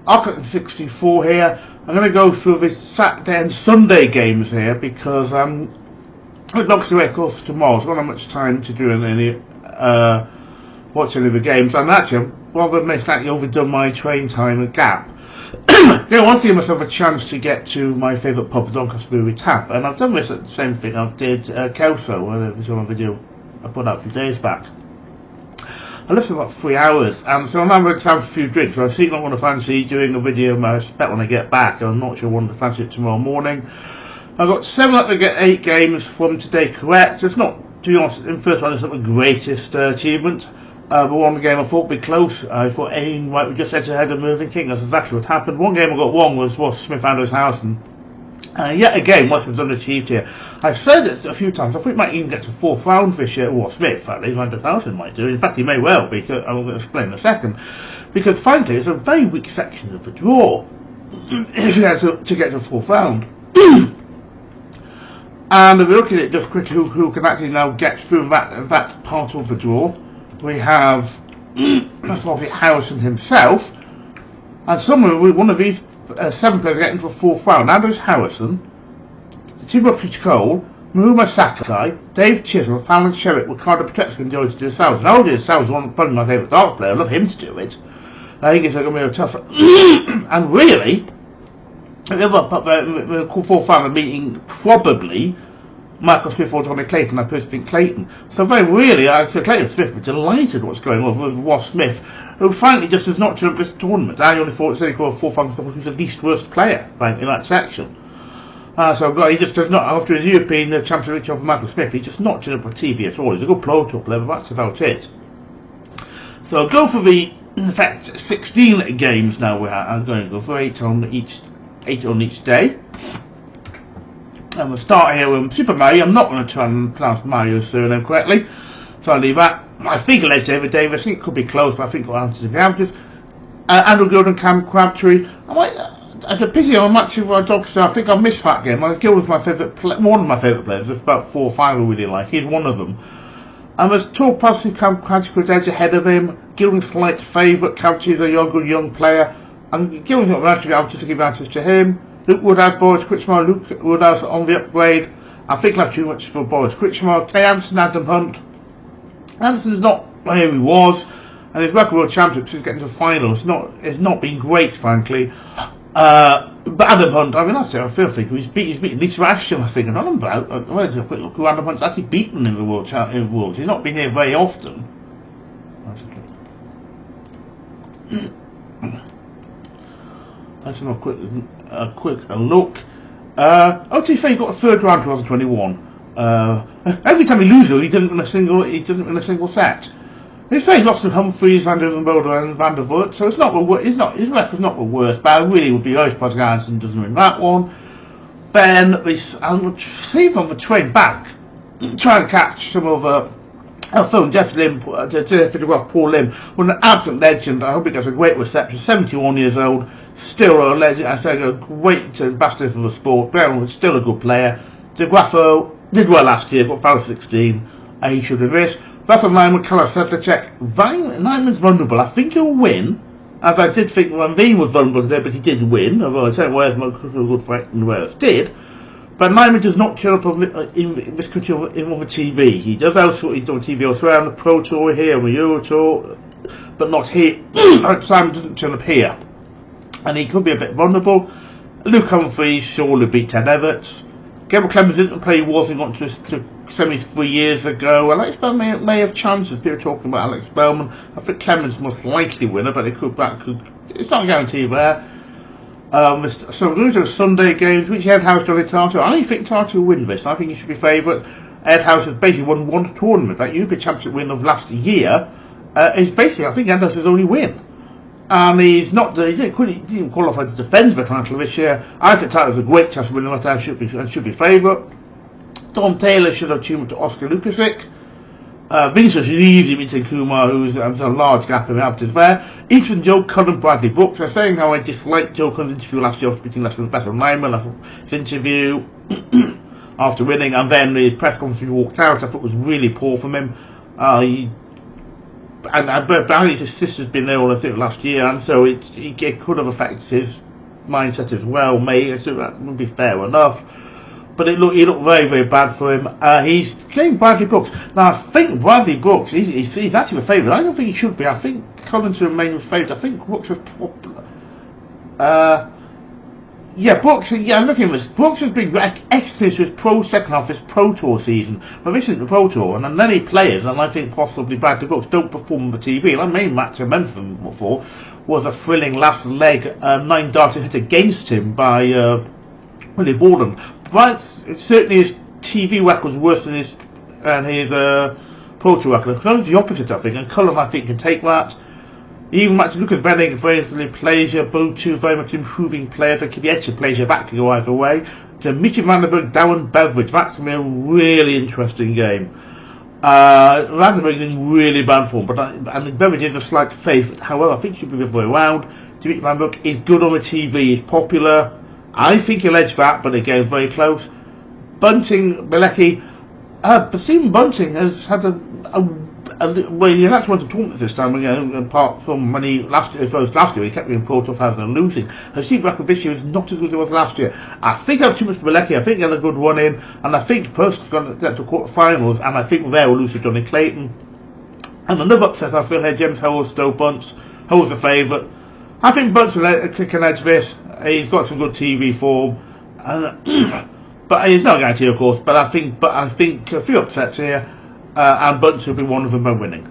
I've got 64 here. I'm going to go through this Saturday and Sunday games here because it knocks the records tomorrow, so I don't have much time to do any watch any of the games. And actually, I've rather than slightly overdone my train time at Gap. I want to give myself a chance to get to my favourite pub, Doncaster Tap, and I've done this at the same thing I did Kelso, which was on a video I put out a few days back. I left for about 3 hours, and so I'm now going to have a few drinks. So I see not want to fancy doing a video I expect when I get back, and I'm not sure I want to fancy it tomorrow morning. I've got 7 up to get 8 games from today correct. It's not, to be honest, in first round it's not the greatest achievement. But one game I thought would be close. I thought aiming right, we just edged ahead of Mervyn King. That's exactly what happened. One game I got wrong was Smith House, and yet again, Westman's underachieved here. I've said it a few times. I think he might even get to 4th round this year. Well, Smith, at least 100,000 might do. In fact, he may well, because I'm going to explain in a second. Because frankly, it's a very weak section of the draw if you had to get to 4th round. And if we look at it just quickly, who can actually now get through that part of the draw, we have Harrison himself, and someone with one of these 7 players getting to the 4th round. Andrews Harrison, Timothy Cole, Mahuma Sakai, Dave Chisholm, Fallon Sherritt, Ricardo Patetz can do it to do Sal's. Now, Sal's probably my favourite darts player. I love him to do it. I think it's going to be a tough. And really, the 4th round meeting probably Michael Smith or Johnny Clayton. I personally think Clayton. So very really, Clayton Smith was delighted what's going on with Ross Smith, who frankly just does not turn up this tournament. I only thought he called 4th round, he was the least worst player, frankly, in that section. So he just does not, after his European Championship victory over Michael Smith, he's just not turned up on TV at all. He's a good Pro Tour player, but that's about it. So I'll go for the, in fact, 16 games now. I'm going to go for 8 on each day. And we'll start here with Super Mario. I'm not going to try and pronounce Mario's surname correctly, so I'll leave that. I think I'll let David Davies. I think it could be close, but I think I'll answer the averages. Andrew Gilding, Crabtree. It's a pity I'm actually with my dog, so I think I missed that game. Gilding's my favourite, one of my favourite players. There's about 4 or 5 I really like. He's one of them. And there's 2 players who Crabtree's edge ahead of him. Gilding's slight favourite. Crabtree's a young player. And Gilding's not actually, I'll just give answers to him. Luke Woodhouse, Boris Krčmar, Luke Woodhouse on the upgrade. I think I've too much for Boris Krčmar. Kay Anderson, Adam Hunt. Anderson's not where he was, and his record world championships he's getting to the final. It's not been great, frankly. But Adam Hunt, I mean, that's it. I feel like he's beaten Lisa Ashton. I think, and I'm about. Where's a quick look who Adam Hunt's actually beaten in the world. He's not been here very often. Let's have a quick look. To be fair, he got a 3rd round 2021. Every time he loses, he doesn't win a single set. His face lost to Humphries, Vandenbogaerde, and Vandenbogaerde, so his record's not the worst, but I really would be very surprised if Anderson doesn't win that one. Then I'll see if on the train back, try and catch some of I'll phone Jeff Lim to photograph Paul Lim, an absolute legend. I hope he gets a great reception. 71 years old, still a legend. I say a great ambassador for the sport. But still a good player. Graaf did well last year, got foul 16. He should have this. Wessel, Nijman, Karel, Sedláček. Nijman's vulnerable. I think he'll win. As I did think Van Veen was vulnerable today, but he did win. Although I said Wales might have a good fight and Wales did. But Nijman does not turn up in this country on the TV. He does elsewhere. He's on TV elsewhere on the Pro Tour here, on the Euro Tour, but not here. Simon doesn't turn up here, and he could be a bit vulnerable. Luke Humphries surely beat Ted Evetts. Gabriel Clemens didn't play. He wasn't got to semis 3 years ago. Alex Spellman may have chances. People are talking about Alex Spellman. I think Clemens most likely winner, but it could. It's not a guarantee there. So we're going to do Sunday games. Which Edhouse, Jonny, Tata? I don't think Tata will win this. I think he should be favourite. Edhouse has basically won one tournament. That European Championship win of last year is basically, I think, Edhouse's only win. And he didn't qualify to defend the title this year. I think Tata's a great chance of winning that. I should be favourite. Tom Taylor should have tuned to Oskar Lukasiak. Veenstra should easily beat Kumar, who's a large gap in the averages there. Ethan Joe Cullen, Bradley Brooks. They're saying how I disliked Joe Cullen's interview last year after beating Wessel Nijman. His interview after winning, and then the press conference he walked out, I thought was really poor from him. apparently his sister's been ill, I think, last year, and so it could have affected his mindset as well, mate. So that would be fair enough. But he looked very, very bad for him. He's getting Bradley Brooks. Now, I think Bradley Brooks, he's actually a favourite. I don't think he should be. I think Cullen to remain favourite. I think Brooks was Brooks, I'm looking at this. Brooks has been exited his pro second half of his Pro Tour season. But this isn't the Pro Tour, and many players, and I think possibly Bradley Brooks, don't perform on the TV. And the main match I remember him for was a thrilling last leg 9 darts hit against him by Willie Borden. But certainly his TV record was worse than his Pro Tour record. Cullen's the opposite, I think, and Cullen, I think, can take that. Even matches Lukas, Wenig, Wesley, Plaisier, both two very much improving players. They could be edge of Plaisier back to go either way. Dimitri Vandenbogaerde, Darren Beveridge. That's going to be a really interesting game. Vandenbogaerde is in really bad form, and Beveridge is a slight favourite. However, I think he should be the other way around. Dimitri Vandenbogaerde is good on the TV, he's popular. I think he'll edge that, but again, very close. Bunting, Bilecki. Stephen Bunting has had well, he actually won some tournaments this time again, apart from when last year he kept being Pro Tour and losing. His team record this year is not as good as it was last year. I think I have too much for Bilecki. I think he had a good run in, and I think personally going to get to quarterfinals, and I think there will lose to Johnny Clayton. And another upset I feel here, James Howell's still Bunce. Howell's the favourite. I think Bunce can edge this. He's got some good TV form, but he's not guaranteed, of course. But I think a few upsets here, and Bunce will be one of them by winning.